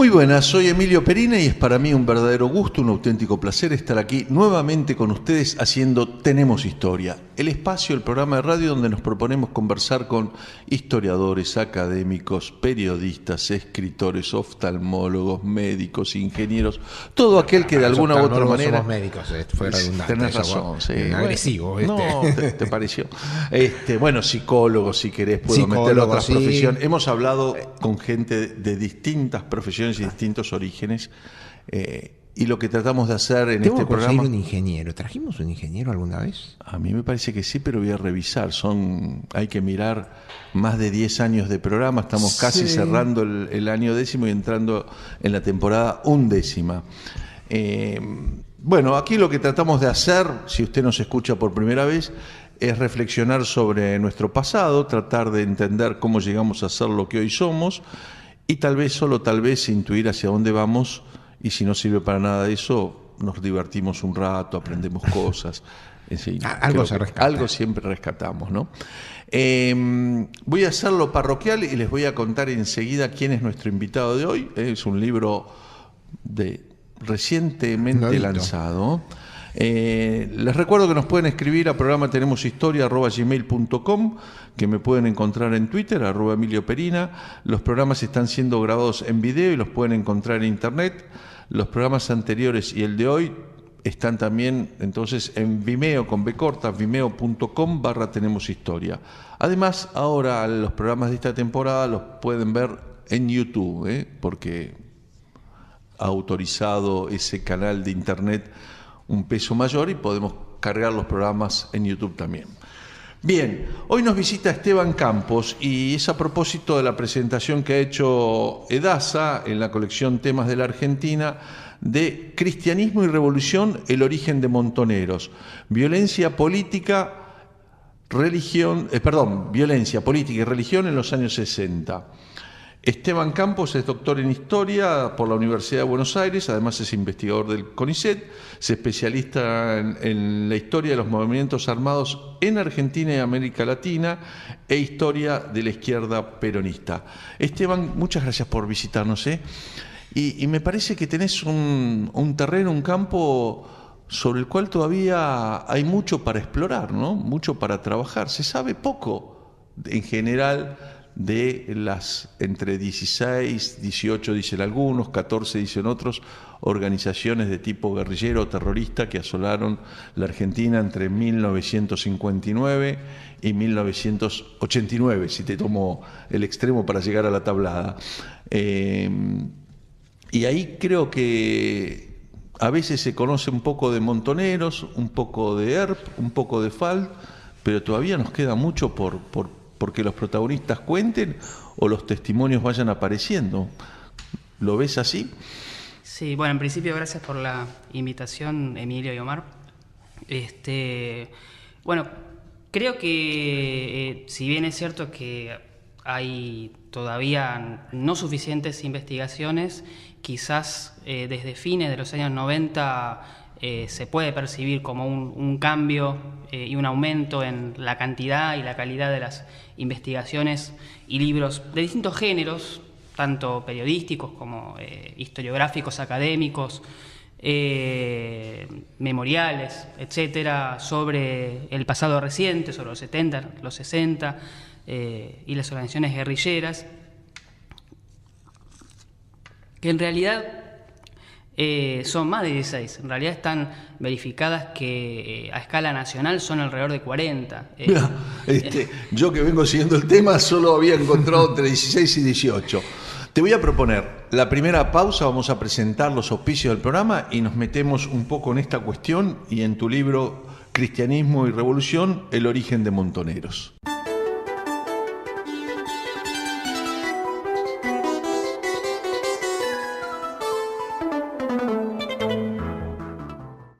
Muy buenas, soy Emilio Perina y es para mí un verdadero gusto, un auténtico placer estar aquí nuevamente con ustedes haciendo Tenemos Historia, el espacio, el programa de radio donde nos proponemos conversar con historiadores, académicos, periodistas, escritores, oftalmólogos, médicos, ingenieros, todo aquel que de alguna u otra manera... Somos médicos, fue redundante. Tenés razón, sí. Agresivo. No, te pareció. Bueno, psicólogos, si querés, puedo meter otras profesiones. Hemos hablado con gente de distintas profesiones y distintos orígenes, y lo que tratamos de hacer en este programa... un ingeniero. ¿Trajimos un ingeniero alguna vez? A mí me parece que sí, pero voy a revisar. Hay que mirar más de 10 años de programa. Estamos casi cerrando el año 10º y entrando en la temporada 11ª. Bueno, aquí lo que tratamos de hacer, si usted nos escucha por primera vez, es reflexionar sobre nuestro pasado, tratar de entender cómo llegamos a ser lo que hoy somos, y tal vez, solo tal vez, intuir hacia dónde vamos, y si no sirve para nada de eso, nos divertimos un rato, aprendemos cosas. En fin, algo se rescata. Algo siempre rescatamos, ¿no? Voy a hacer lo parroquial y les voy a contar enseguida quién es nuestro invitado de hoy. Es un libro recientemente lanzado. Les recuerdo que nos pueden escribir a programa tenemoshistoria@gmail.com, que me pueden encontrar en Twitter, @Emilio Perina. Los programas están siendo grabados en video y los pueden encontrar en internet. Los programas anteriores y el de hoy están también entonces en Vimeo con B corta, vimeo.com/tenemoshistoria. Además, ahora los programas de esta temporada los pueden ver en YouTube, porque ha autorizado ese canal de internet un peso mayor y podemos cargar los programas en YouTube también. Bien, hoy nos visita Esteban Campos y es a propósito de la presentación que ha hecho Edasa en la colección Temas de la Argentina de Cristianismo y Revolución, el origen de Montoneros, violencia política y religión en los años 60. Esteban Campos es doctor en Historia por la Universidad de Buenos Aires, además es investigador del CONICET, se especialista en la historia de los movimientos armados en Argentina y América Latina e historia de la izquierda peronista. Esteban, muchas gracias por visitarnos. Y me parece que tenés un terreno, un campo sobre el cual todavía hay mucho para explorar, ¿no? Mucho para trabajar. Se sabe poco, en general, de las entre 16, 18 dicen algunos, 14 dicen otros, organizaciones de tipo guerrillero o terrorista que asolaron la Argentina entre 1959 y 1989, si te tomo el extremo para llegar a la tablada. Y ahí creo que a veces se conoce un poco de Montoneros, un poco de ERP, un poco de FALD, pero todavía nos queda mucho porque los protagonistas cuenten o los testimonios vayan apareciendo. ¿Lo ves así? Sí, bueno, en principio gracias por la invitación, Emilio y Omar. Bueno, creo que si bien es cierto que hay todavía no suficientes investigaciones, quizás desde fines de los años 90 se puede percibir como un cambio y un aumento en la cantidad y la calidad de las investigaciones y libros de distintos géneros, tanto periodísticos como historiográficos, académicos, memoriales, etcétera, sobre el pasado reciente, sobre los 70, los 60 y las organizaciones guerrilleras, que en realidad son más de 16. En realidad están verificadas que a escala nacional son alrededor de 40. Mirá, yo que vengo siguiendo el tema solo había encontrado entre 16 y 18. Te voy a proponer la primera pausa, vamos a presentar los auspicios del programa y nos metemos un poco en esta cuestión y en tu libro Cristianismo y Revolución, el origen de Montoneros.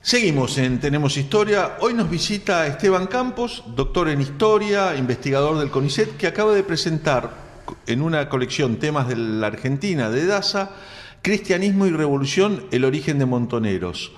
Seguimos en Tenemos Historia. Hoy nos visita Esteban Campos, doctor en Historia, investigador del CONICET, que acaba de presentar en una colección Temas de la Argentina de Edasa, Cristianismo y Revolución, el origen de Montoneros,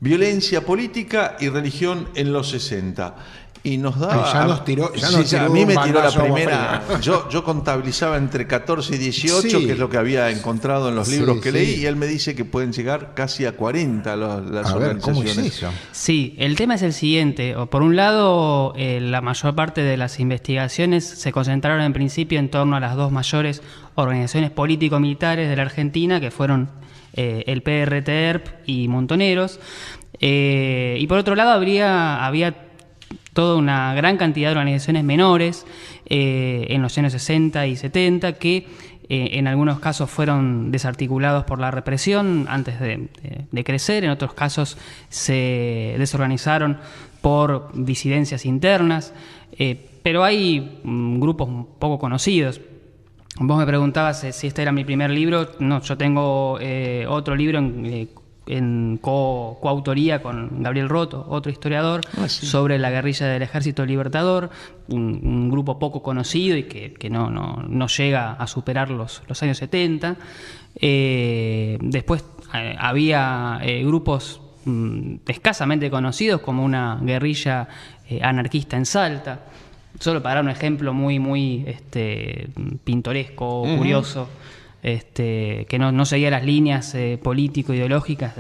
violencia política y religión en los 60. Y nos daba. Ya nos tiró a mí me un tiró la balazo primera. agua Yo contabilizaba entre 14 y 18, Sí. que es lo que había encontrado en los libros que sí. leí, y él me dice que pueden llegar casi a 40 las A ver, ¿cómo es organizaciones. eso? Sí, el tema es el siguiente. Por un lado, la mayor parte de las investigaciones se concentraron en principio en torno a las dos mayores organizaciones político-militares de la Argentina, que fueron el PRTERP y Montoneros. Y por otro lado, había toda una gran cantidad de organizaciones menores en los años 60 y 70 que en algunos casos fueron desarticulados por la represión antes de crecer, en otros casos se desorganizaron por disidencias internas, pero hay grupos poco conocidos. Vos me preguntabas si este era mi primer libro. No, yo tengo otro libro en coautoría con Gabriel Roto, otro historiador, sobre la guerrilla del Ejército Libertador, un grupo poco conocido y que no llega a superar los años 70. Después había grupos escasamente conocidos, como una guerrilla anarquista en Salta, solo para dar un ejemplo muy pintoresco, curioso. Que no seguía las líneas político-ideológicas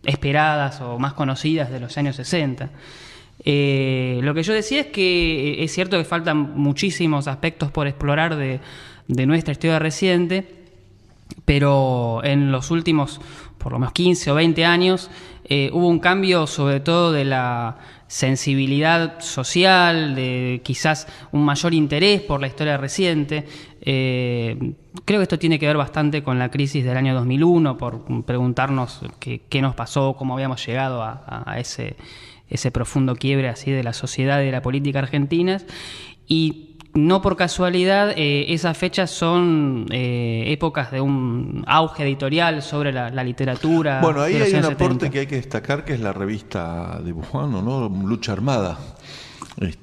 esperadas o más conocidas de los años 60. Lo que yo decía es que es cierto que faltan muchísimos aspectos por explorar de nuestra historia reciente, pero en los últimos, por lo menos 15 o 20 años, hubo un cambio sobre todo de la sensibilidad social, de quizás un mayor interés por la historia reciente. Creo que esto tiene que ver bastante con la crisis del año 2001, por preguntarnos qué nos pasó, cómo habíamos llegado a ese profundo quiebre así de la sociedad y de la política argentinas. Y no por casualidad, esas fechas son épocas de un auge editorial sobre la literatura. Bueno, ahí de los hay un años aporte 70. que hay que destacar, que es la revista de Bujano, ¿no? Lucha Armada.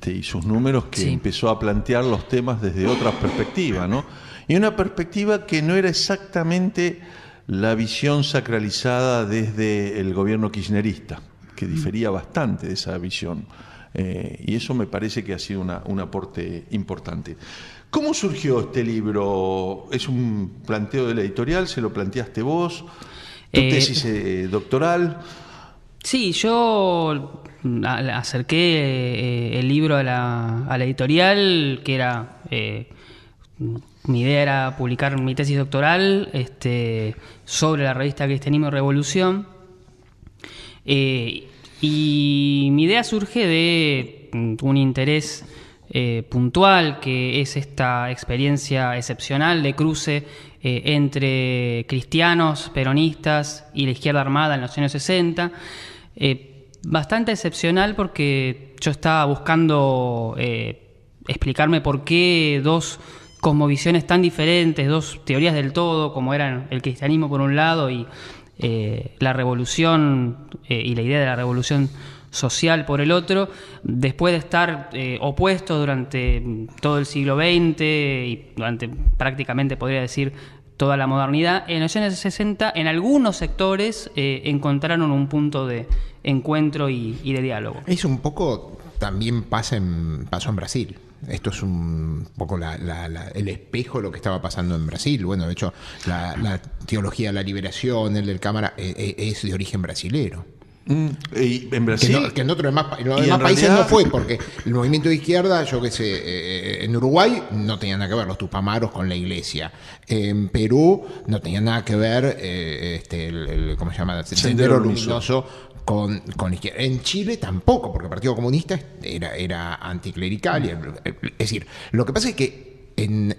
Y sus números, que Sí. empezó a plantear los temas desde otra perspectiva, ¿no? Y una perspectiva que no era exactamente la visión sacralizada desde el gobierno kirchnerista, que difería bastante de esa visión. Y eso me parece que ha sido un aporte importante. ¿Cómo surgió este libro? ¿Es un planteo de la editorial? ¿Se lo planteaste vos? ¿Tu tesis doctoral? Sí, yo acerqué el libro a la editorial, que era... mi idea era publicar mi tesis doctoral sobre la revista Cristianismo y Revolución. Y mi idea surge de un interés puntual, que es esta experiencia excepcional de cruce entre cristianos, peronistas y la izquierda armada en los años 60. Bastante excepcional porque yo estaba buscando explicarme por qué dos cosmovisiones tan diferentes, dos teorías del todo, como eran el cristianismo por un lado y la revolución y la idea de la revolución social por el otro, después de estar opuestos durante todo el siglo XX y durante prácticamente, podría decir, toda la modernidad, en los años 60 en algunos sectores encontraron un punto de encuentro y de diálogo. Es un poco, también pasó en Brasil. Esto es un poco el espejo de lo que estaba pasando en Brasil. Bueno, de hecho, la teología de la liberación, el del Cámara, es de origen brasilero. ¿Y en Brasil? Que en otros demás en países realidad no fue, porque el movimiento de izquierda, yo qué sé, en Uruguay no tenía nada que ver los tupamaros con la iglesia. En Perú no tenía nada que ver ¿cómo se llama? El Sendero Luminoso con la izquierda. En Chile tampoco, porque el Partido Comunista era anticlerical. Es decir, lo que pasa es que en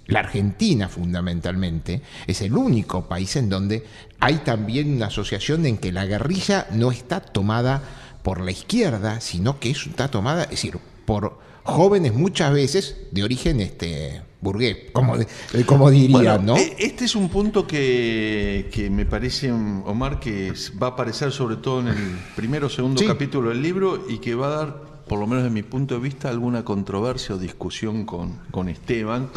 la Argentina, fundamentalmente, es el único país en donde hay también una asociación en que la guerrilla no está tomada por la izquierda, sino que está tomada, es decir, por jóvenes muchas veces de origen burgués, como dirían, ¿no? Este es un punto que me parece, Omar, que va a aparecer sobre todo en el primero o segundo capítulo del libro, y que va a dar, por lo menos desde mi punto de vista, alguna controversia o discusión con Esteban,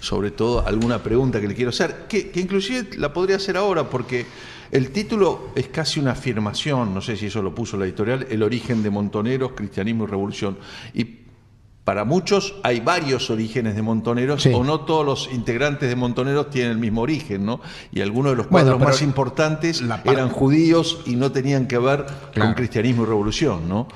sobre todo alguna pregunta que le quiero hacer, que inclusive la podría hacer ahora, porque el título es casi una afirmación, no sé si eso lo puso la editorial, El origen de Montoneros, cristianismo y revolución. Y para muchos hay varios orígenes de Montoneros, Sí. o no todos los integrantes de Montoneros tienen el mismo origen, ¿no? Y algunos de los cuadros pero más importantes la parte- eran judíos y no tenían que ver Claro. con cristianismo y revolución, ¿no?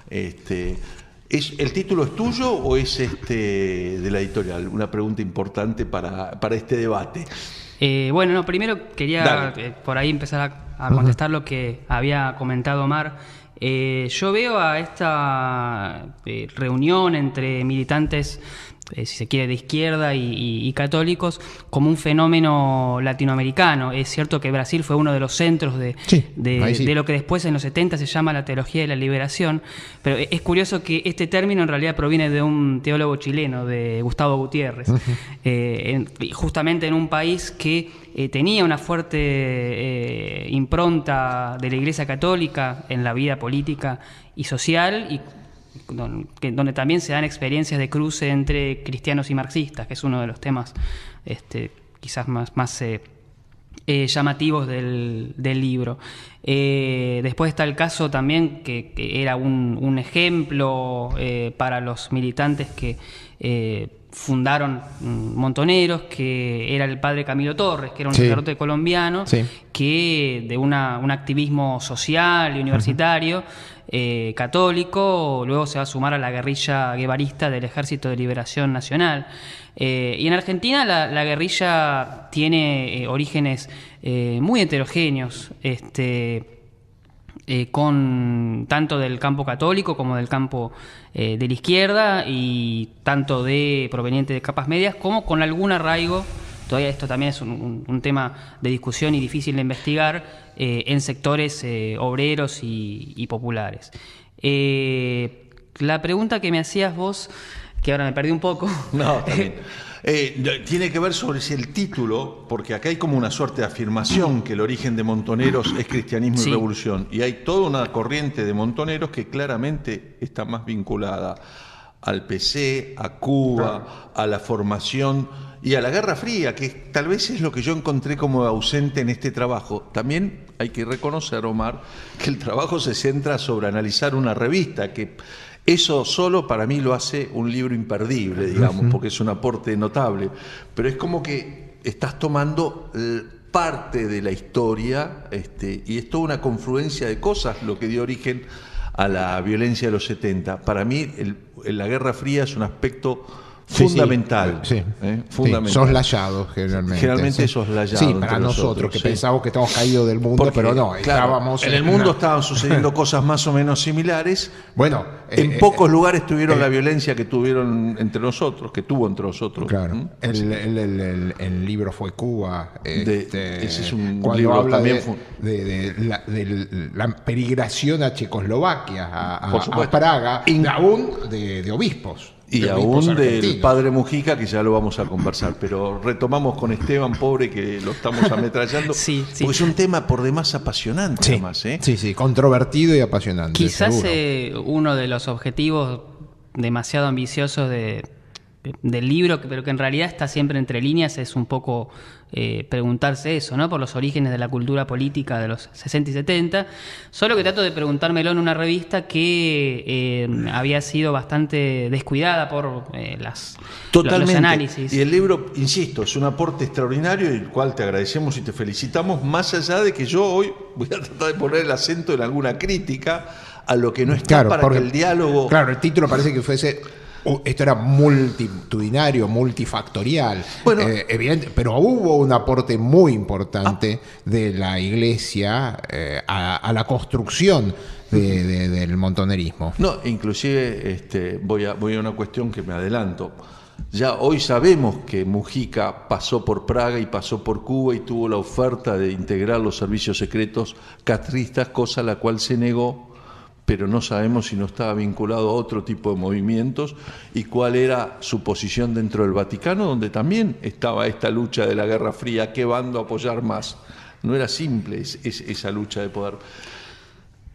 ¿El título es tuyo o es de la editorial? Una pregunta importante para este debate. Bueno, no, primero quería Dale. por ahí empezar a contestar lo que había comentado Omar. Yo veo a esta reunión entre militantes, si se quiere, de izquierda y católicos, como un fenómeno latinoamericano. Es cierto que Brasil fue uno de los centros Sí, ahí sí. de lo que después en los 70 se llama la teología de la liberación, pero es curioso que este término en realidad proviene de un teólogo chileno, de Gustavo Gutiérrez, justamente en un país que tenía una fuerte impronta de la Iglesia Católica en la vida política y social, y donde también se dan experiencias de cruce entre cristianos y marxistas, que es uno de los temas quizás más llamativos del libro. Después está el caso también que era un ejemplo para los militantes que fundaron Montoneros, que era el padre Camilo Torres, que era un Sí. sacerdote colombiano, Sí. que de un activismo social y universitario católico, luego se va a sumar a la guerrilla guevarista del Ejército de Liberación Nacional. Y en Argentina la guerrilla tiene orígenes muy heterogéneos, con tanto del campo católico como del campo de la izquierda, y tanto proveniente de capas medias como con algún arraigo. Todavía esto también es un tema de discusión y difícil de investigar, en sectores obreros y populares. La pregunta que me hacías vos, que ahora me perdí un poco. No, también. Tiene que ver sobre si el título, porque acá hay como una suerte de afirmación que el origen de Montoneros es cristianismo Sí. y revolución, y hay toda una corriente de Montoneros que claramente está más vinculada al PC, a Cuba, a la formación y a la Guerra Fría, que tal vez es lo que yo encontré como ausente en este trabajo. También hay que reconocer, Omar, que el trabajo se centra sobre analizar una revista, que eso solo para mí lo hace un libro imperdible, digamos, porque es un aporte notable. Pero es como que estás tomando parte de la historia, y es toda una confluencia de cosas lo que dio origen a la violencia de los 70. Para mí, la Guerra Fría es un aspecto fundamental. Sí. Fundamental. Sí, soslayado generalmente. Generalmente sí. soslayado Sí, entre para nosotros, que sí. pensábamos que estamos caídos del mundo, Porque, pero no, claro, estábamos en el mundo una- estaban sucediendo cosas más o menos similares. Bueno, En pocos lugares tuvieron la violencia que tuvieron entre nosotros, que tuvo entre nosotros. claro. ¿Mm? El libro fue Cuba. Ese es un cuando libro habla también de la peregrinación a Checoslovaquia, Por a supuesto. Praga, aún de obispos. Y de aún obispos del argentinos. padre Mujica, que ya lo vamos a conversar, pero retomamos con Esteban, pobre, que lo estamos ametrallando, Sí, sí. porque es un tema por demás apasionante, Sí, además, ¿eh? sí, controvertido y apasionante. Quizás seguro. uno de los objetivos demasiado ambiciosos del libro, pero que en realidad está siempre entre líneas, es un poco preguntarse eso, ¿no? Por los orígenes de la cultura política de los 60 y 70. Solo que trato de preguntármelo en una revista que había sido bastante descuidada por los Totalmente. análisis. Y el libro, insisto, es un aporte extraordinario, y el cual te agradecemos y te felicitamos, más allá de que yo hoy voy a tratar de poner el acento en alguna crítica a lo que no está, Claro, para porque- que el diálogo... Claro, el título parece que fuese. Esto era multitudinario, multifactorial. Bueno. Evidente, pero hubo un aporte muy importante de la Iglesia a la construcción del montonerismo. No, inclusive voy a una cuestión que me adelanto. Ya hoy sabemos que Mujica pasó por Praga y pasó por Cuba y tuvo la oferta de integrar los servicios secretos castristas, cosa a la cual se negó, pero no sabemos si no estaba vinculado a otro tipo de movimientos y cuál era su posición dentro del Vaticano, donde también estaba esta lucha de la Guerra Fría, qué bando apoyar más. No era simple esa lucha de poder.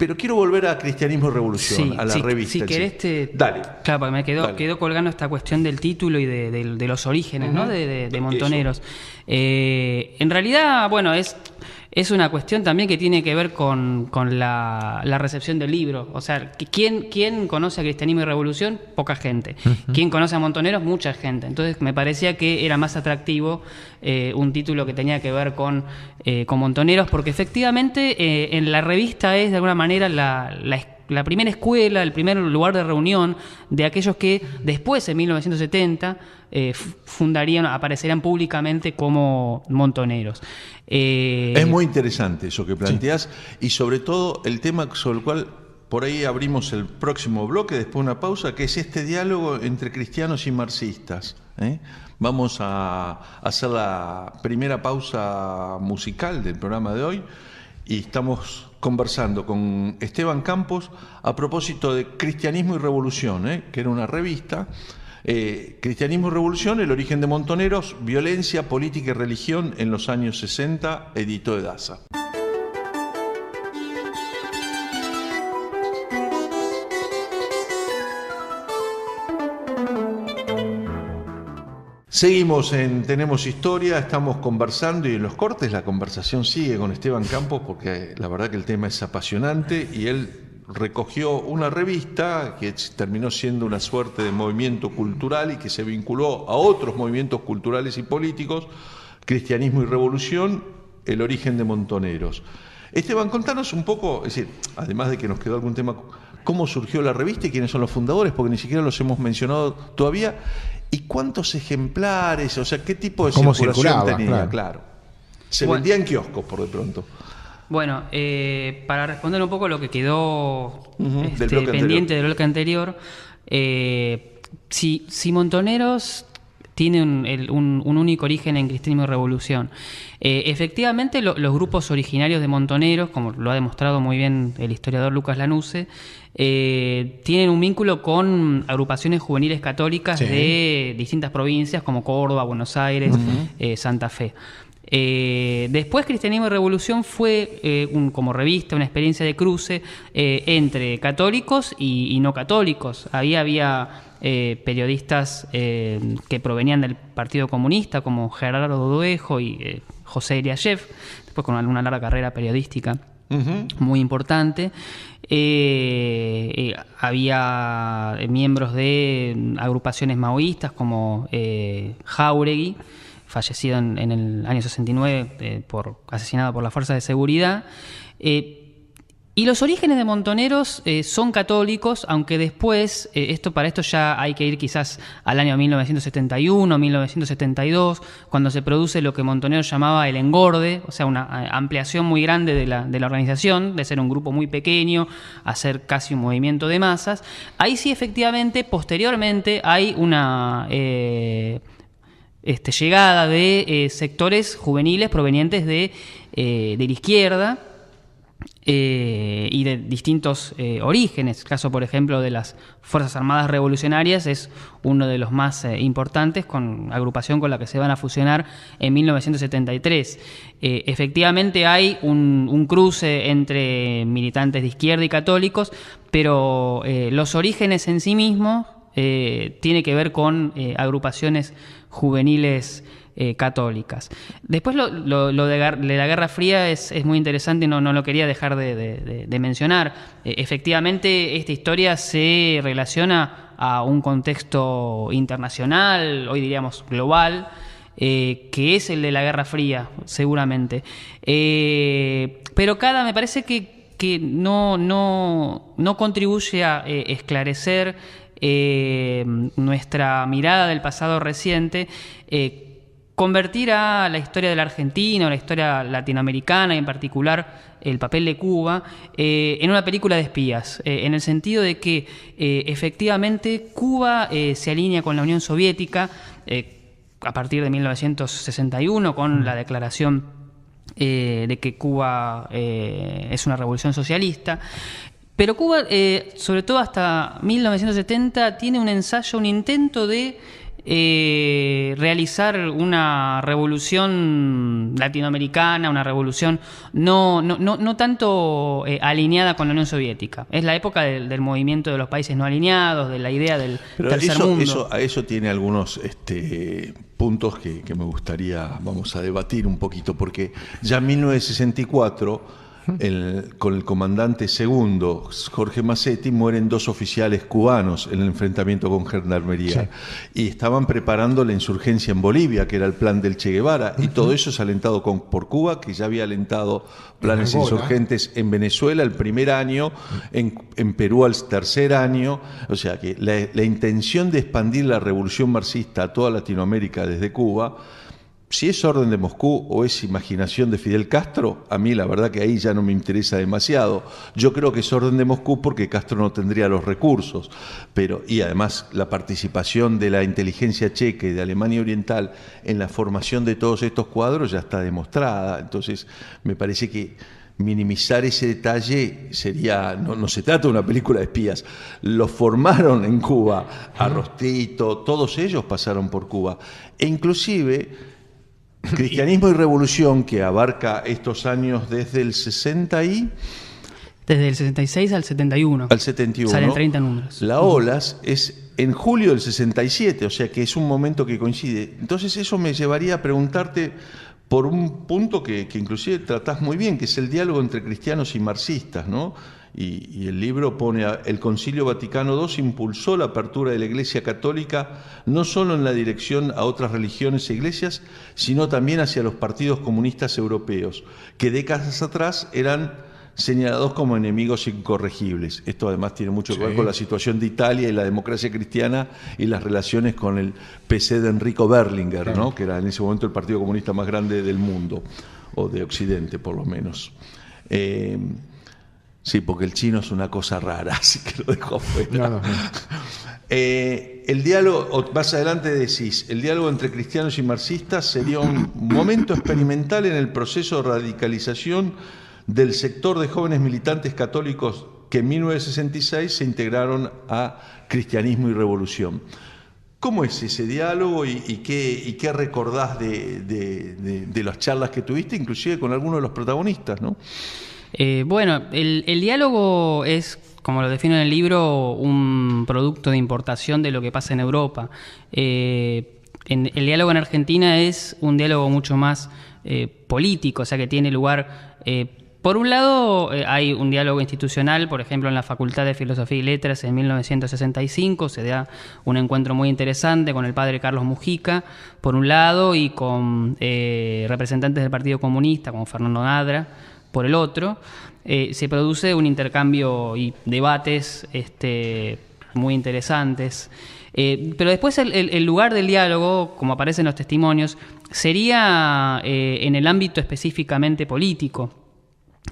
Pero quiero volver a Cristianismo y Revolución, Sí, a la revista. si querés Dale. Claro, porque me quedó colgando esta cuestión del título y de los orígenes, ¿no? de Montoneros. En realidad, bueno, es una cuestión también que tiene que ver con la recepción del libro. O sea, ¿quién conoce a Cristianismo y Revolución? Poca gente. ¿Quién conoce a Montoneros? Mucha gente. Entonces me parecía que era más atractivo un título que tenía que ver con Montoneros, porque efectivamente en la revista es de alguna manera la primera escuela, el primer lugar de reunión de aquellos que después, en 1970, aparecerían públicamente como montoneros. Es muy interesante eso que planteás, y sobre todo el tema sobre el cual por ahí abrimos el próximo bloque, después de una pausa, que es este diálogo entre cristianos y marxistas. Vamos a hacer la primera pausa musical del programa de hoy y estamos conversando con Esteban Campos a propósito de Cristianismo y Revolución, que era una revista. Cristianismo y Revolución, el origen de Montoneros, violencia, política y religión en los años 60, editó Edasa. Seguimos en Tenemos Historia, estamos conversando y en los cortes la conversación sigue con Esteban Campos porque la verdad que el tema es apasionante y él recogió una revista que terminó siendo una suerte de movimiento cultural y que se vinculó a otros movimientos culturales y políticos, Cristianismo y Revolución, el origen de Montoneros. Esteban, contanos un poco, es decir, además de que nos quedó algún tema, cómo surgió la revista y quiénes son los fundadores, porque ni siquiera los hemos mencionado todavía. ¿Y cuántos ejemplares? O sea, ¿qué tipo de circulación tenía? Claro. Se vendía en kioscos, por de pronto. Bueno, para responder un poco lo que quedó pendiente del bloque anterior, si Montoneros tiene un único origen en Cristianismo y Revolución, efectivamente los grupos originarios de Montoneros, como lo ha demostrado muy bien el historiador Lucas Lanusse, tienen un vínculo con agrupaciones juveniles católicas de distintas provincias como Córdoba, Buenos Aires, Santa Fe. Después Cristianismo y Revolución fue como revista una experiencia de cruce entre católicos y no católicos. Ahí había periodistas que provenían del Partido Comunista como Gerardo Duejo y José Eliashev, después con una larga carrera periodística muy importante. Había miembros de agrupaciones maoístas como Jáuregui, fallecido en el año 69 asesinado por las fuerzas de seguridad. Y los orígenes de Montoneros son católicos, aunque después, para esto ya hay que ir quizás al año 1971, 1972, cuando se produce lo que Montoneros llamaba el engorde, o sea, una ampliación muy grande de la organización, de ser un grupo muy pequeño a ser casi un movimiento de masas. Ahí sí, efectivamente, posteriormente hay una llegada de sectores juveniles provenientes de la izquierda, y de distintos orígenes. El caso, por ejemplo, de las Fuerzas Armadas Revolucionarias es uno de los más importantes, con agrupación con la que se van a fusionar en 1973. Efectivamente hay un cruce entre militantes de izquierda y católicos, pero los orígenes en sí mismos tiene que ver con agrupaciones juveniles católicas. Después lo de la Guerra Fría es muy interesante y no lo quería dejar de mencionar. Efectivamente, esta historia se relaciona a un contexto internacional, hoy diríamos global, que es el de la Guerra Fría, seguramente. Pero me parece que no contribuye a esclarecer nuestra mirada del pasado reciente, convertir a la historia de la Argentina o la historia latinoamericana y en particular el papel de Cuba en una película de espías, en el sentido de que efectivamente Cuba se alinea con la Unión Soviética a partir de 1961 con la declaración de que Cuba es una revolución socialista. Pero Cuba, sobre todo hasta 1970, tiene un intento de realizar una revolución latinoamericana, una revolución no tanto alineada con la Unión Soviética. Es la época del movimiento de los países no alineados, de la idea del tercer mundo. Eso tiene algunos puntos que me gustaría, vamos a debatir un poquito, porque ya en 1964... con el comandante segundo, Jorge Macetti, mueren 2 oficiales cubanos en el enfrentamiento con Gendarmería. Sí. Y estaban preparando la insurgencia en Bolivia, que era el plan del Che Guevara, y todo eso es alentado por Cuba, que ya había alentado planes insurgentes en Venezuela el primer año, en Perú al tercer año. O sea que la intención de expandir la revolución marxista a toda Latinoamérica desde Cuba, si es orden de Moscú o es imaginación de Fidel Castro, a mí la verdad que ahí ya no me interesa demasiado. Yo creo que es orden de Moscú porque Castro no tendría los recursos. Y además la participación de la inteligencia checa y de Alemania Oriental en la formación de todos estos cuadros ya está demostrada. Entonces me parece que minimizar ese detalle sería... No se trata de una película de espías. Los formaron en Cuba. Arrostito, todos ellos pasaron por Cuba. E inclusive... Cristianismo y Revolución, que abarca estos años desde el 60 y... Desde el 66 al 71. Al 71. Salen 30 números. La Olas es en julio del 67, o sea que es un momento que coincide. Entonces eso me llevaría a preguntarte por un punto que inclusive tratás muy bien, que es el diálogo entre cristianos y marxistas, ¿no? Y el libro pone, el Concilio Vaticano II impulsó la apertura de la Iglesia Católica no solo en la dirección a otras religiones e iglesias, sino también hacia los partidos comunistas europeos, que décadas atrás eran señalados como enemigos incorregibles. Esto además tiene mucho que ver con la situación de Italia y la democracia cristiana y las relaciones con el PC de Enrico Berlinguer, ¿no? Que era en ese momento el partido comunista más grande del mundo, o de Occidente por lo menos. Sí, porque el chino es una cosa rara, así que lo dejo afuera. El diálogo, más adelante decís, el diálogo entre cristianos y marxistas sería un momento experimental en el proceso de radicalización del sector de jóvenes militantes católicos que en 1966 se integraron a Cristianismo y Revolución. ¿Cómo es ese diálogo y qué recordás de las charlas que tuviste, inclusive con algunos de los protagonistas, ¿no? Bueno, el diálogo es, como lo defino en el libro, un producto de importación de lo que pasa en Europa. El diálogo en Argentina es un diálogo mucho más político, o sea que tiene lugar... por un lado, hay un diálogo institucional, por ejemplo, en la Facultad de Filosofía y Letras en 1965, se da un encuentro muy interesante con el padre Carlos Mujica, por un lado, y con representantes del Partido Comunista, como Fernando Nadra, por el otro. Se produce un intercambio y debates muy interesantes. Pero después el lugar del diálogo, como aparece en los testimonios, sería en el ámbito específicamente político.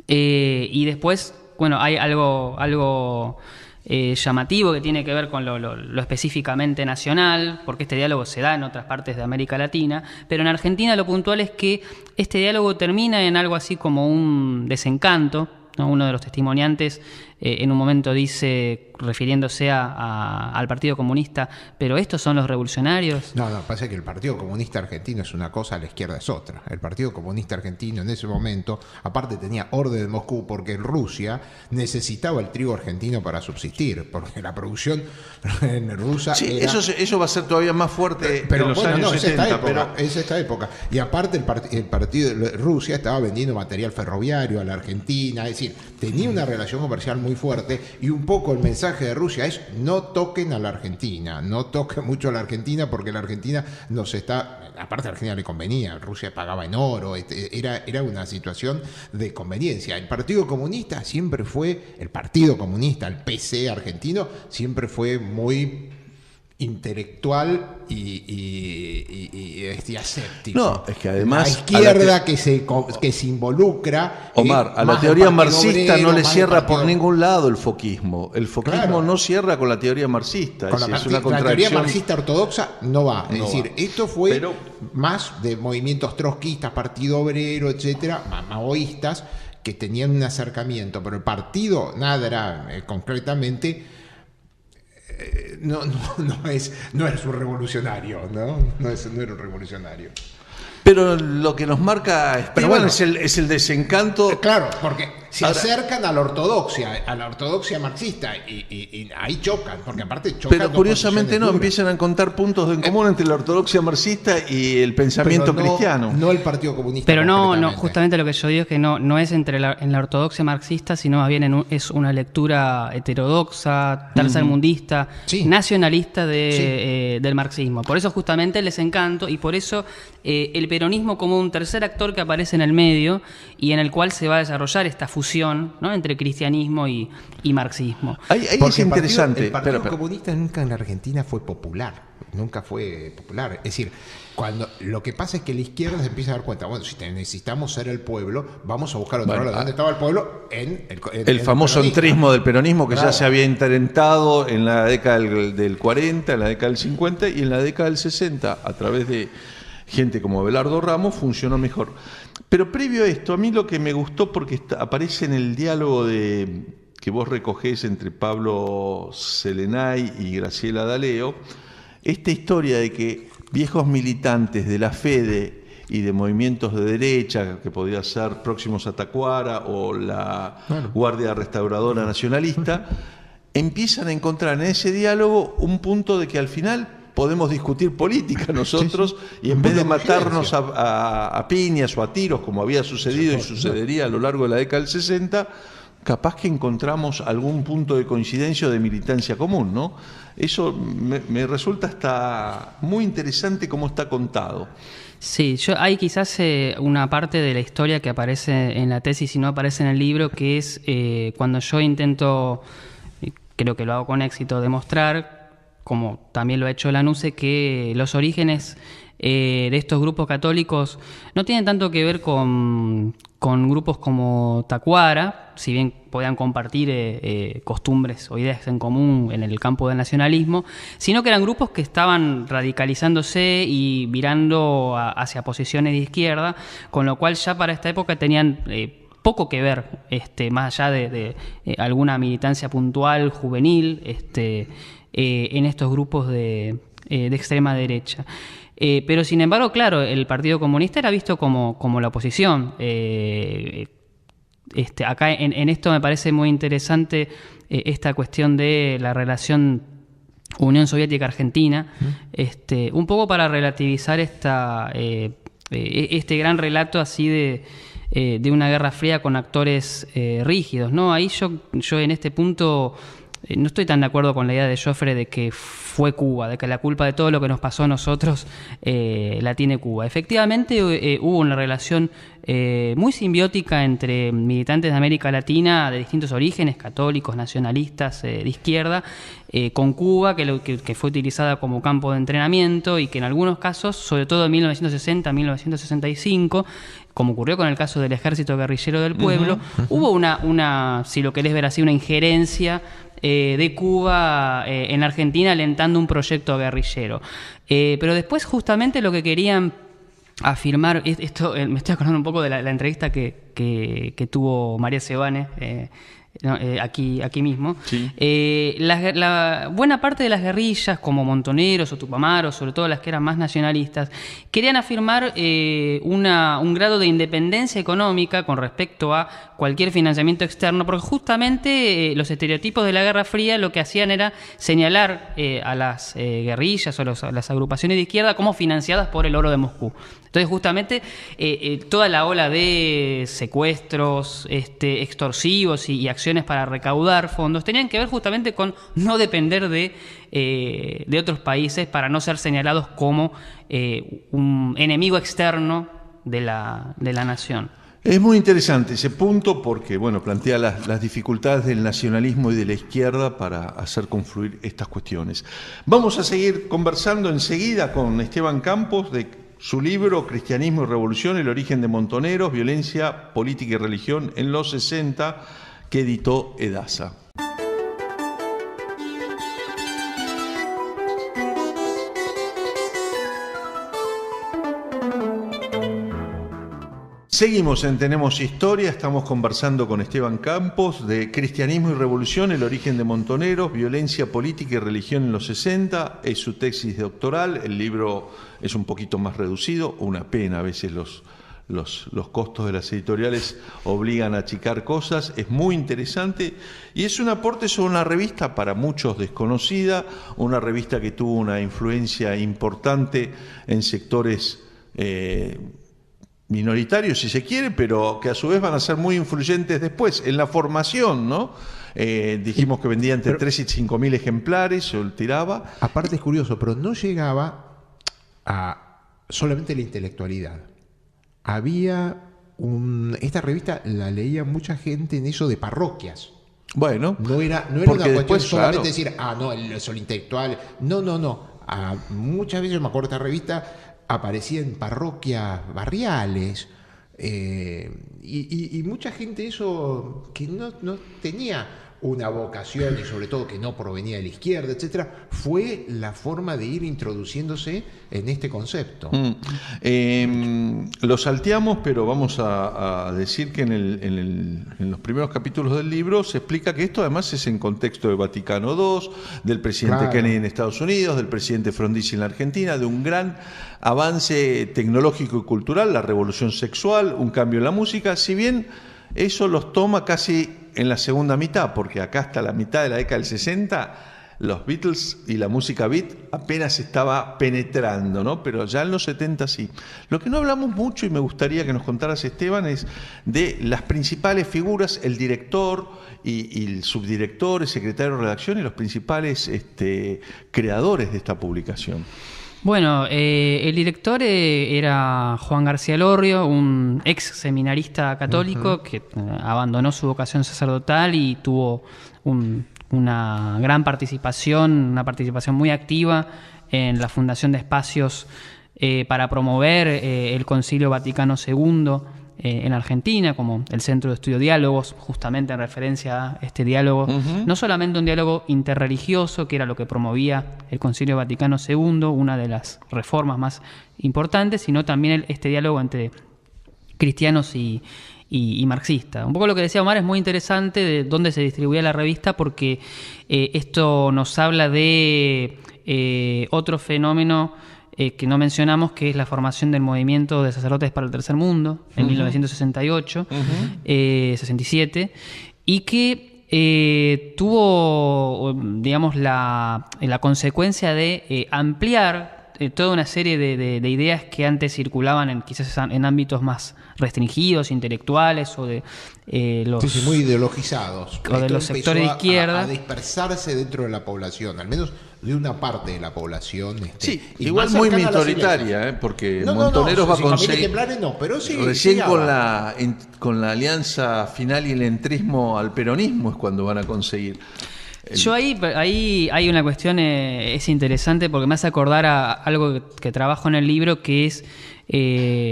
Y después, bueno, hay algo llamativo que tiene que ver con lo específicamente nacional, porque este diálogo se da en otras partes de América Latina, pero en Argentina lo puntual es que este diálogo termina en algo así como un desencanto, ¿no? Uno de los testimoniantes en un momento dice, refiriéndose al Partido Comunista, ¿pero estos son los revolucionarios? No, pasa que el Partido Comunista Argentino es una cosa, la izquierda es otra. El Partido Comunista Argentino en ese momento, aparte tenía orden de Moscú, porque en Rusia necesitaba el trigo argentino para subsistir, porque la producción rusa era... Eso va a ser todavía más fuerte pero, en los años 70. Es esta época. Y aparte el partido de Rusia estaba vendiendo material ferroviario a la Argentina, es decir, tenía una relación comercial muy fuerte, y un poco el mensaje de Rusia es: no toquen a la Argentina, no toquen mucho a la Argentina, porque la Argentina nos está, aparte a la Argentina le convenía, Rusia pagaba en oro, era una situación de conveniencia. El Partido Comunista siempre fue, el PC argentino siempre fue muy intelectual y aséptico. No, es que además... La izquierda que se involucra... Omar, a la teoría marxista no le cierra por ningún lado el foquismo. El foquismo no cierra con la teoría marxista. Es una contradicción. La teoría marxista ortodoxa no va. Es decir, esto fue más de movimientos trotskistas, Partido Obrero, etcétera, maoístas, que tenían un acercamiento, pero el partido Nadra concretamente no es un revolucionario, ¿no? No era un revolucionario. Pero lo que nos marca Esteban bueno, es el desencanto. Claro, porque se Ahora, acercan a la ortodoxia marxista y ahí chocan, porque aparte chocan. pero dos curiosamente posiciones no, duras. empiezan a encontrar puntos en común entre la ortodoxia marxista y el pensamiento Pero no, cristiano. No el Partido Comunista. Pero no, concretamente. justamente lo que yo digo es que no es en la ortodoxia marxista, sino más bien es una lectura heterodoxa, tercermundista, Sí. nacionalista del marxismo. Por eso justamente les encanto y por eso el peronismo como un tercer actor que aparece en el medio y en el cual se va a desarrollar esta fusión, ¿no?, entre cristianismo y marxismo. Ahí es Porque interesante. El Partido Espera. Comunista nunca en la Argentina fue popular. Nunca fue popular. Es decir, lo que pasa es que la izquierda se empieza a dar cuenta, bueno, si necesitamos ser el pueblo, vamos a buscar otro lado. ¿Dónde estaba el pueblo? En El famoso peronismo. entrismo del peronismo que Claro. ya se había intentado en la década del 40, en la década del 50 y en la década del 60, a través de gente como Abelardo Ramos, funcionó mejor. Pero previo a esto, a mí lo que me gustó, porque aparece en el diálogo que vos recogés entre Pablo Selenay y Graciela D'Aleo, esta historia de que viejos militantes de la FEDE y de movimientos de derecha, que podía ser Próximos a Tacuara o la Guardia Restauradora Nacionalista, empiezan a encontrar en ese diálogo un punto de que al final podemos discutir política nosotros y en vez de matarnos a piñas o a tiros, como había sucedido y sucedería a lo largo de la década del 60, capaz que encontramos algún punto de coincidencia o de militancia común, ¿no? Eso me resulta hasta muy interesante cómo está contado. Sí, hay quizás una parte de la historia que aparece en la tesis y no aparece en el libro, que es cuando yo intento, creo que lo hago con éxito, demostrar, como también lo ha hecho Lanusse, que los orígenes de estos grupos católicos no tienen tanto que ver con grupos como Tacuara, si bien podían compartir costumbres o ideas en común en el campo del nacionalismo, sino que eran grupos que estaban radicalizándose y virando hacia posiciones de izquierda, con lo cual ya para esta época tenían poco que ver, más allá de alguna militancia puntual, juvenil, en estos grupos de extrema derecha. Pero sin embargo, claro, el Partido Comunista era visto como la oposición. Acá en esto me parece muy interesante esta cuestión de la relación Unión Soviética-Argentina, un poco para relativizar este gran relato así de una guerra fría con actores rígidos, ¿no? Ahí yo en este punto no estoy tan de acuerdo con la idea de Joffre de que fue Cuba, de que la culpa de todo lo que nos pasó a nosotros la tiene Cuba. Efectivamente hubo una relación muy simbiótica entre militantes de América Latina de distintos orígenes, católicos, nacionalistas, de izquierda, con Cuba, que fue utilizada como campo de entrenamiento y que en algunos casos, sobre todo en 1960-1965, como ocurrió con el caso del Ejército Guerrillero del Pueblo, hubo una, si lo querés ver así, una injerencia de Cuba en Argentina alentando un proyecto guerrillero. Pero después justamente lo que querían afirmar, esto me estoy acordando un poco de la entrevista que tuvo María Sebane, aquí mismo. Sí. La buena parte de las guerrillas, como Montoneros o Tupamaros, sobre todo las que eran más nacionalistas, querían afirmar un grado de independencia económica con respecto a cualquier financiamiento externo, porque justamente los estereotipos de la Guerra Fría lo que hacían era señalar a las guerrillas o a las agrupaciones de izquierda como financiadas por el oro de Moscú. Entonces justamente toda la ola de secuestros extorsivos y acciones para recaudar fondos tenían que ver justamente con no depender de otros países para no ser señalados como un enemigo externo de la nación. Es muy interesante ese punto porque plantea las dificultades del nacionalismo y de la izquierda para hacer confluir estas cuestiones. Vamos a seguir conversando enseguida con Esteban Campos de su libro Cristianismo y Revolución, el origen de Montoneros, violencia, política y religión en los 60, que editó Edasa. Seguimos en Tenemos Historia, estamos conversando con Esteban Campos de Cristianismo y Revolución, el origen de Montoneros, violencia política y religión en los 60, es su tesis doctoral, el libro es un poquito más reducido, una pena, a veces los costos de las editoriales obligan a achicar cosas, es muy interesante y es un aporte sobre una revista para muchos desconocida, una revista que tuvo una influencia importante en sectores minoritarios si se quiere, pero que a su vez van a ser muy influyentes después en la formación, ¿no? Dijimos que vendía entre 3 y 5 mil ejemplares, o tiraba. Aparte es curioso, pero no llegaba a solamente la intelectualidad. Había esta revista la leía mucha gente en eso de parroquias. Bueno, no era una porque cuestión después, solamente claro, decir, no, el intelectual. No. Muchas veces me acuerdo de esta revista aparecía en parroquias barriales y mucha gente eso que no tenía una vocación y sobre todo que no provenía de la izquierda, etcétera, fue la forma de ir introduciéndose en este concepto. Lo salteamos, pero vamos a decir que en los primeros capítulos del libro se explica que esto además es en contexto de Vaticano II, del presidente Kennedy en Estados Unidos, del presidente Frondizi en la Argentina, de un gran avance tecnológico y cultural, la revolución sexual, un cambio en la música, si bien eso los toma casi en la segunda mitad, porque acá hasta la mitad de la década del 60 los Beatles y la música beat apenas estaba penetrando, ¿no? Pero ya en los 70 sí. Lo que no hablamos mucho y me gustaría que nos contaras, Esteban, es de las principales figuras, el director y el subdirector, el secretario de redacción y los principales creadores de esta publicación. Bueno, el director era Juan García Lorrio, un ex seminarista católico que abandonó su vocación sacerdotal y tuvo una gran participación, una participación muy activa en la fundación de espacios para promover el Concilio Vaticano II en Argentina, como el Centro de Estudio Diálogos, justamente en referencia a este diálogo, no solamente un diálogo interreligioso, que era lo que promovía el Concilio Vaticano II, una de las reformas más importantes, sino también este diálogo entre cristianos y marxistas. Un poco lo que decía Omar es muy interesante de dónde se distribuía la revista, porque esto nos habla de otro fenómeno que no mencionamos, que es la formación del movimiento de sacerdotes para el tercer mundo en 1968, 67, y que tuvo, digamos, la consecuencia de ampliar toda una serie de ideas que antes circulaban quizás en ámbitos más restringidos, intelectuales o de los muy ideologizados. O de los sectores de izquierda. A dispersarse dentro de la población, al menos de una parte de la población. Sí, igual muy minoritaria, porque Montoneros va a conseguir. No, pero sí, recién sí con la alianza final y el entrismo al peronismo es cuando van a conseguir. Yo ahí hay una cuestión, es interesante porque me hace acordar a algo que trabajo en el libro, que es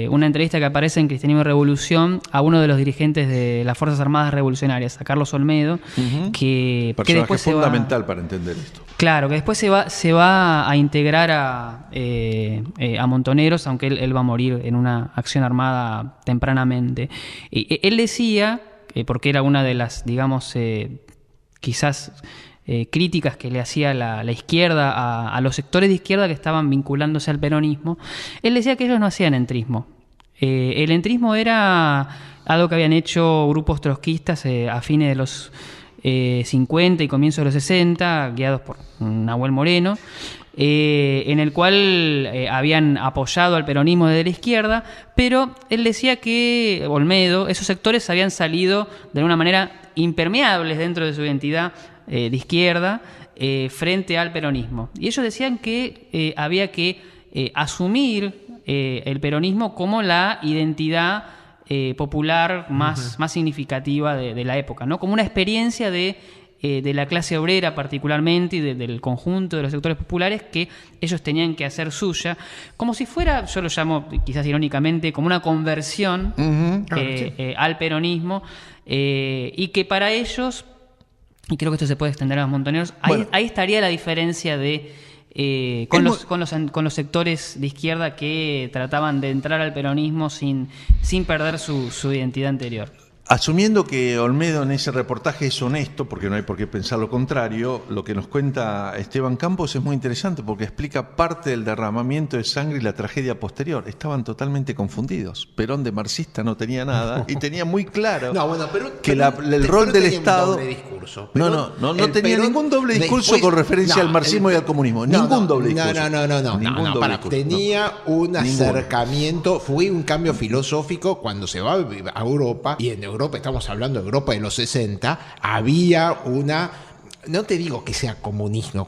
una entrevista que aparece en Cristianismo y Revolución a uno de los dirigentes de las Fuerzas Armadas Revolucionarias, a Carlos Olmedo, que después es fundamental para entender esto. Claro, que después se va a integrar a Montoneros, aunque él va a morir en una acción armada tempranamente. Él decía, porque era una de las, digamos, quizás críticas que le hacía la izquierda a los sectores de izquierda que estaban vinculándose al peronismo, él decía que ellos no hacían entrismo. El entrismo era algo que habían hecho grupos trotskistas a fines de los 50 y comienzos de los 60, guiados por Nahuel Moreno, en el cual habían apoyado al peronismo desde la izquierda, pero él decía que, Olmedo, esos sectores habían salido de alguna manera impermeables dentro de su identidad de izquierda frente al peronismo. Y ellos decían que había que asumir el peronismo como la identidad popular más significativa de la época, ¿no? Como una experiencia de la clase obrera particularmente y del conjunto de los sectores populares que ellos tenían que hacer suya, como si fuera, yo lo llamo quizás irónicamente, como una conversión al peronismo, y que para ellos, y creo que esto se puede extender a los Montoneros, ahí estaría la diferencia de con los sectores de izquierda que trataban de entrar al peronismo sin perder su identidad anterior. Asumiendo que Olmedo en ese reportaje es honesto, porque no hay por qué pensar lo contrario, lo que nos cuenta Esteban Campos es muy interesante porque explica parte del derramamiento de sangre y la tragedia posterior. Estaban totalmente confundidos. Perón de marxista no tenía nada y tenía muy claro que el rol del Estado... No tenía ningún doble discurso con referencia al marxismo y al comunismo. Ningún doble discurso. Tenía un acercamiento, fue un cambio filosófico cuando se va a Europa, y en Europa, estamos hablando de Europa de los 60, había una, no te digo que sea comunismo,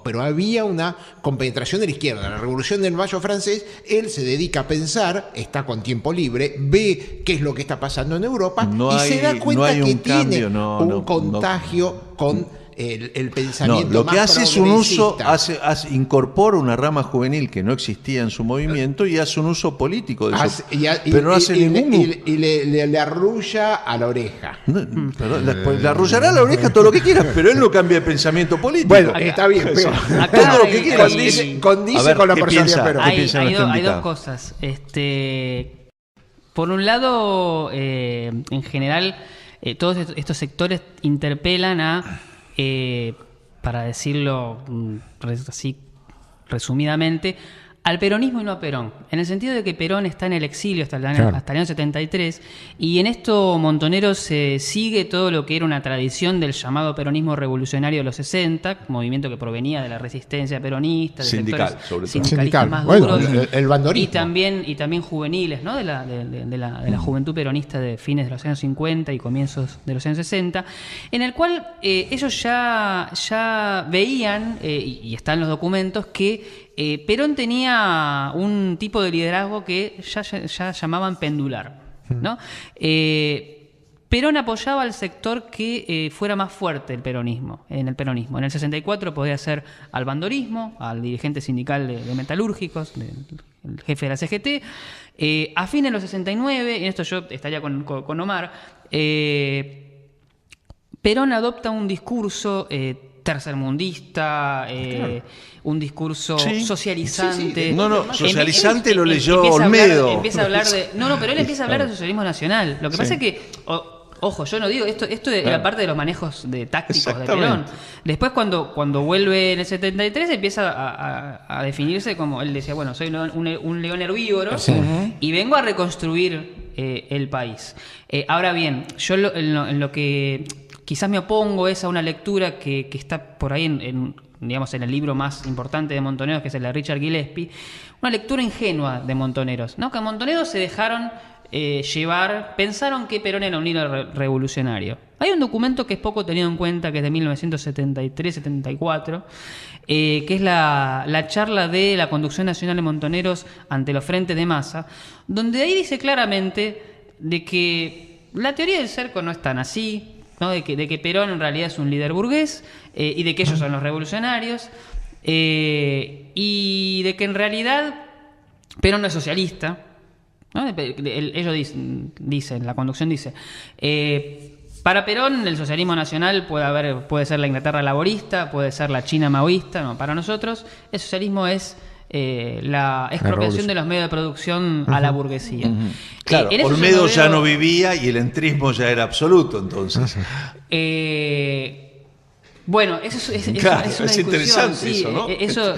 pero había una compenetración de la izquierda. La Revolución del Mayo francés, él se dedica a pensar, está con tiempo libre, ve qué es lo que está pasando en Europa se da cuenta que tiene un contagio con el pensamiento. Lo que hace es un uso, incorpora una rama juvenil que no existía en su movimiento y hace un uso político de eso. Pero no hace ningún... Y le arrulla a la oreja. Le arrullará a la oreja todo lo que quiera, pero él no cambia de pensamiento político. Bueno, está bien, pero todo lo que quiera condice con la personalidad de Perón. Hay dos cosas. Por un lado, en general, todos estos sectores interpelan a... para decirlo así resumidamente, al peronismo y no a Perón, en el sentido de que Perón está en el exilio hasta el año 73, y en esto Montoneros sigue todo lo que era una tradición del llamado peronismo revolucionario de los 60, movimiento que provenía de la resistencia peronista, de sindicalistas más duros, el bandorismo. Y también juveniles, ¿no? de la juventud peronista de fines de los años 50 y comienzos de los años 60, en el cual ellos ya veían, y están los documentos, que Perón tenía un tipo de liderazgo que ya llamaban pendular, ¿no? Perón apoyaba al sector que fuera más fuerte en el peronismo. En el 64 podía ser al bandorismo, al dirigente sindical de metalúrgicos, el jefe de la CGT. A fines de los 69, y en esto yo estaría con Omar, Perón adopta un discurso tercermundista, un discurso socializante. Socializante lo leyó Olmedo. Empieza a hablar de... pero él empieza a hablar de socialismo nacional. Lo que pasa es que... Ojo, yo no digo, esto era parte de los manejos tácticos de Perón. Después cuando vuelve en el 73 empieza a definirse como, él decía, bueno, soy un león herbívoro y vengo a reconstruir el país. Ahora bien, yo en lo que quizás me opongo es a una lectura que está por ahí en el libro más importante de Montoneros, que es el de Richard Gillespie, una lectura ingenua de Montoneros, ¿no? Que a Montoneros se dejaron llevar, pensaron que Perón era un líder revolucionario. Hay un documento que es poco tenido en cuenta, que es de 1973-74, que es la charla de la conducción nacional de Montoneros ante los frentes de masa, donde ahí dice claramente de que la teoría del cerco no es tan así, ¿no? De que Perón en realidad es un líder burgués y de que ellos son los revolucionarios, y de que en realidad Perón no es socialista, ¿no? Ellos dicen, la conducción dice, para Perón el socialismo nacional puede ser la Inglaterra laborista, puede ser la China maoísta. No, para nosotros el socialismo es la expropiación de los medios de producción a la burguesía. Claro, Olmedo ya no vivía y el entrismo ya era absoluto, entonces. Bueno, eso es una interesante, sí, eso,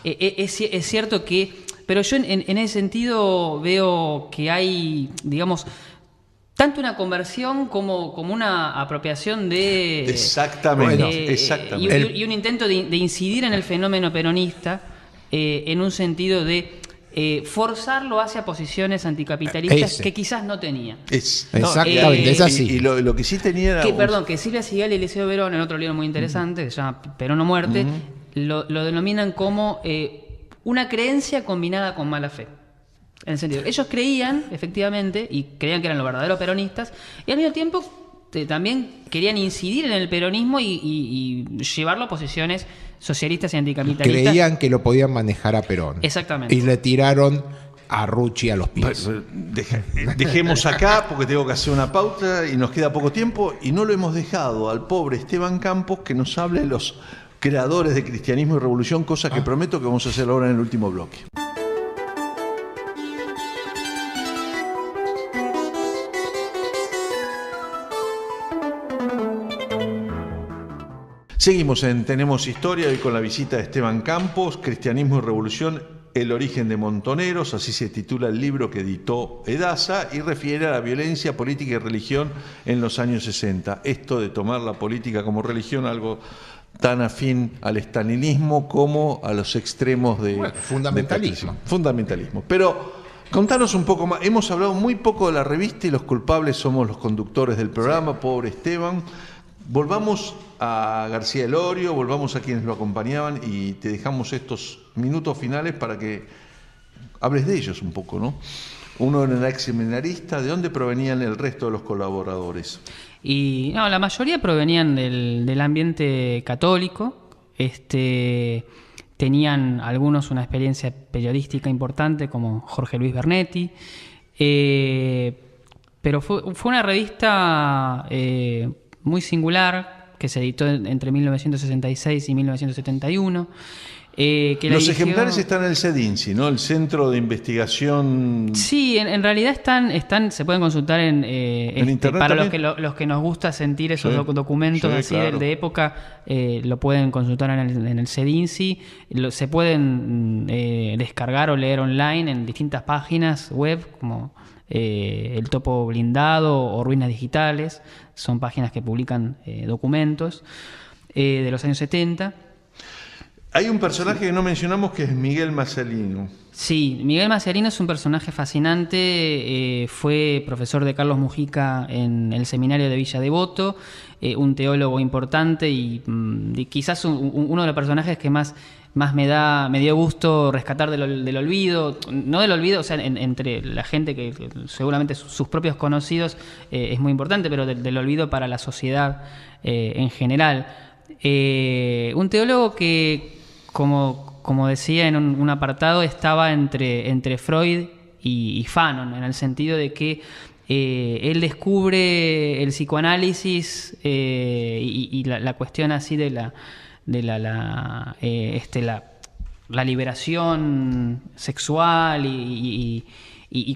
¿no? Es cierto que... Pero yo en ese sentido veo que hay, digamos, tanto una conversión como una apropiación de... Exactamente. Y un intento de incidir en el fenómeno peronista en un sentido de forzarlo hacia posiciones anticapitalistas que quizás no tenía. Exactamente, es así. Y lo que sí tenía era... Que Silvia Sigal y Eliseo Verón, en otro libro muy interesante, que se llama Perón o Muerte, lo denominan como... una creencia combinada con mala fe. En el sentido, ellos creían, efectivamente, y creían que eran los verdaderos peronistas, y al mismo tiempo también querían incidir en el peronismo y llevarlo a posiciones socialistas y anticapitalistas. Creían que lo podían manejar a Perón. Exactamente. Y le tiraron a Rucci a los pies. Dejemos acá porque tengo que hacer una pauta y nos queda poco tiempo, y no lo hemos dejado al pobre Esteban Campos que nos hable de los creadores de Cristianismo y Revolución, cosa que prometo que vamos a hacer ahora en el último bloque. Seguimos en Tenemos Historia, hoy con la visita de Esteban Campos, Cristianismo y Revolución, el origen de Montoneros, así se titula el libro que editó Edasa y refiere a la violencia, política y religión en los años 60. Esto de tomar la política como religión, algo tan afín al estalinismo como a los extremos de fundamentalismo. Fundamentalismo. Pero contanos un poco más. Hemos hablado muy poco de la revista y los culpables somos los conductores del programa, sí. Pobre Esteban. Volvamos a García Elorio, volvamos a quienes lo acompañaban y te dejamos estos minutos finales para que hables de ellos un poco, ¿no? Uno era ex seminarista, ¿de dónde provenían el resto de los colaboradores? Y no, la mayoría provenían del ambiente católico. Tenían algunos una experiencia periodística importante, como Jorge Luis Bernetti. Pero fue una revista muy singular, que se editó entre 1966 y 1971. Los ejemplares están en el CEDINSI, ¿no? El Centro de Investigación. Sí, en realidad están, se pueden consultar en internet para los que nos gusta sentir esos documentos así claro. de época, lo pueden consultar en el CEDINSI. Se pueden descargar o leer online en distintas páginas web, como El Topo Blindado o Ruinas Digitales. Son páginas que publican documentos de los años 70. Hay un personaje que no mencionamos que es Miguel Mazzelino. Sí, Miguel Mazzelino es un personaje fascinante. Fue profesor de Carlos Mujica en el seminario de Villa Devoto, un teólogo importante y quizás uno de los personajes que más me dio gusto rescatar del olvido, no del olvido, o sea, entre la gente que seguramente sus propios conocidos es muy importante, pero del olvido para la sociedad en general. Un teólogo que, como decía en un apartado, estaba entre Freud y Fanon, en el sentido de que él descubre el psicoanálisis y la cuestión así de la liberación sexual y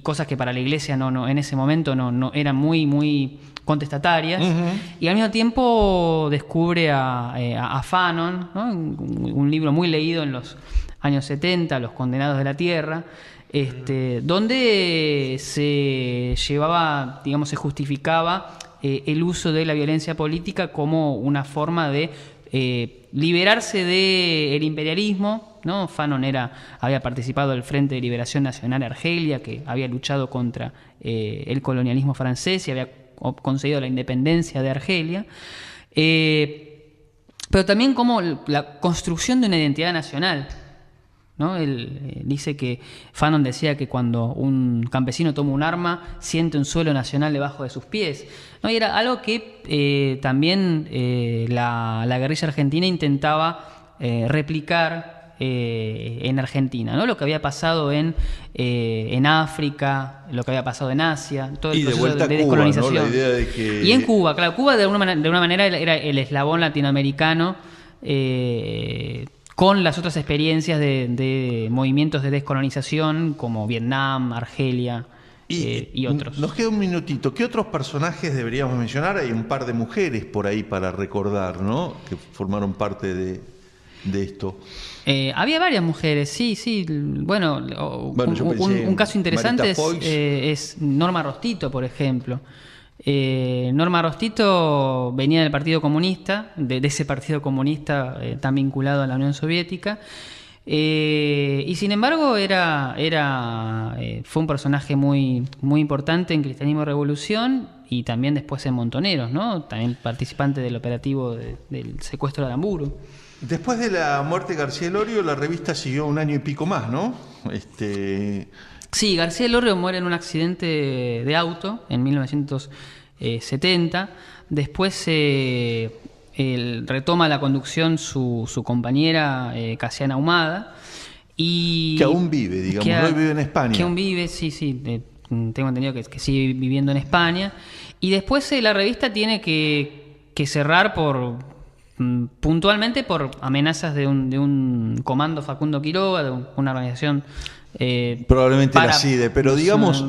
cosas que para la Iglesia no en ese momento no eran muy contestatarias. Uh-huh. Y al mismo tiempo descubre a Fanon, ¿no? Un libro muy leído en los años 70, Los Condenados de la Tierra, donde se llevaba, digamos, se justificaba el uso de la violencia política como una forma de liberarse del imperialismo, ¿no? Fanon había participado del Frente de Liberación Nacional Argelia, que había luchado contra el colonialismo francés y había conseguido la independencia de Argelia, pero también como la construcción de una identidad nacional, ¿no? Él dice que Fanon decía que cuando un campesino toma un arma siente un suelo nacional debajo de sus pies, ¿no? Y era algo que también la guerrilla argentina intentaba replicar en Argentina, ¿no? Lo que había pasado en África, lo que había pasado en Asia, todo el proceso de descolonización. ¿No? La idea de que... Y en Cuba, claro, Cuba de alguna manera era el eslabón latinoamericano con las otras experiencias de movimientos de descolonización como Vietnam, Argelia y otros. Nos queda un minutito. ¿Qué otros personajes deberíamos mencionar? Hay un par de mujeres por ahí para recordar, ¿no? Que formaron parte de esto. Había varias mujeres, sí. Bueno, un caso interesante es Norma Rostito, por ejemplo. Norma Rostito venía del Partido Comunista, de ese Partido Comunista tan vinculado a la Unión Soviética, y sin embargo fue un personaje muy importante en Cristianismo y Revolución y también después en Montoneros, ¿no? También participante del operativo del secuestro de Aramburu. Después de la muerte de García Elorio, la revista siguió un año y pico más, ¿no? Sí, García Elorio muere en un accidente de auto en 1970. Después retoma la conducción su compañera Casiana Ahumada. Que aún vive, digamos, hoy vive en España. Que aún vive, sí, tengo entendido que sigue viviendo en España. Y después la revista tiene que cerrar por puntualmente por amenazas de un comando Facundo Quiroga, de una organización... probablemente la CIDE, pero digamos...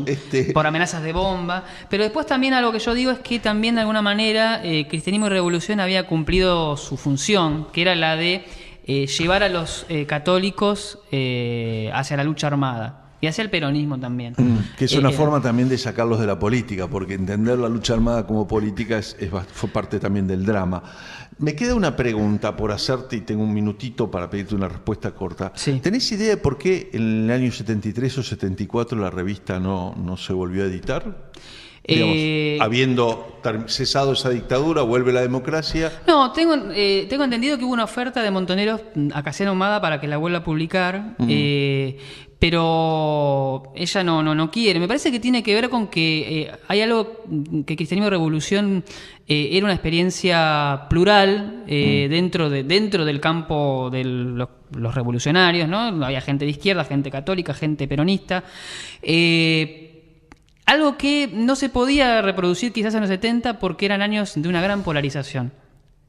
por amenazas de bomba. Pero después también algo que yo digo es que también de alguna manera Cristianismo y Revolución había cumplido su función, que era la de llevar a los católicos hacia la lucha armada. Y hacia el peronismo también. Que es una forma también de sacarlos de la política, porque entender la lucha armada como política fue parte también del drama. Me queda una pregunta por hacerte y tengo un minutito para pedirte una respuesta corta. Sí. ¿Tenés idea de por qué en el año 73 o 74 la revista no se volvió a editar? Digamos, habiendo cesado esa dictadura, vuelve la democracia. No, tengo entendido que hubo una oferta de Montoneros a Casiano Humada para que la vuelva a publicar, pero ella no quiere. Me parece que tiene que ver con que hay algo que Cristianismo y Revolución era una experiencia plural dentro del campo de los revolucionarios, ¿no? Había gente de izquierda, gente católica, gente peronista. Algo que no se podía reproducir quizás en los 70 porque eran años de una gran polarización,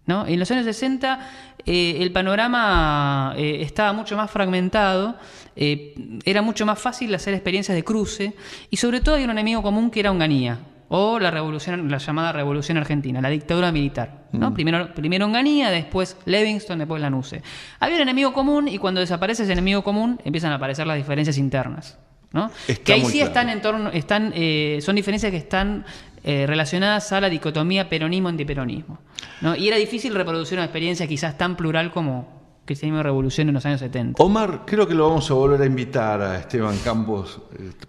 ¿no? En los años 60 el panorama estaba mucho más fragmentado, era mucho más fácil hacer experiencias de cruce y sobre todo hay un enemigo común que era Onganía o la llamada Revolución Argentina, la dictadura militar, ¿no? Primero Onganía, después Livingston, después Lanusse. Había un enemigo común y cuando desaparece ese enemigo común empiezan a aparecer las diferencias internas, ¿no? Que ahí sí claro. Son diferencias que están relacionadas a la dicotomía peronismo-antiperonismo, ¿no? Y era difícil reproducir una experiencia quizás tan plural como Cristianismo y Revolución en los años 70. Omar, creo que lo vamos a volver a invitar a Esteban Campos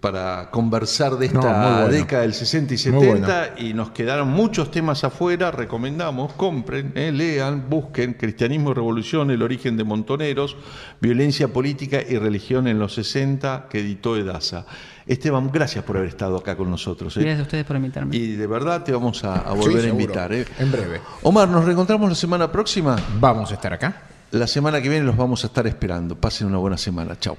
para conversar de esta década del 60 y 70 y nos quedaron muchos temas afuera. Recomendamos, compren, lean, busquen Cristianismo y Revolución, el origen de Montoneros, violencia política y religión en los 60 que editó Edasa. Esteban, gracias por haber estado acá con nosotros. Gracias a ustedes por invitarme. Y de verdad te vamos a volver a invitar. En breve. Omar, ¿nos reencontramos la semana próxima? Vamos a estar acá. La semana que viene los vamos a estar esperando. Pasen una buena semana. Chao.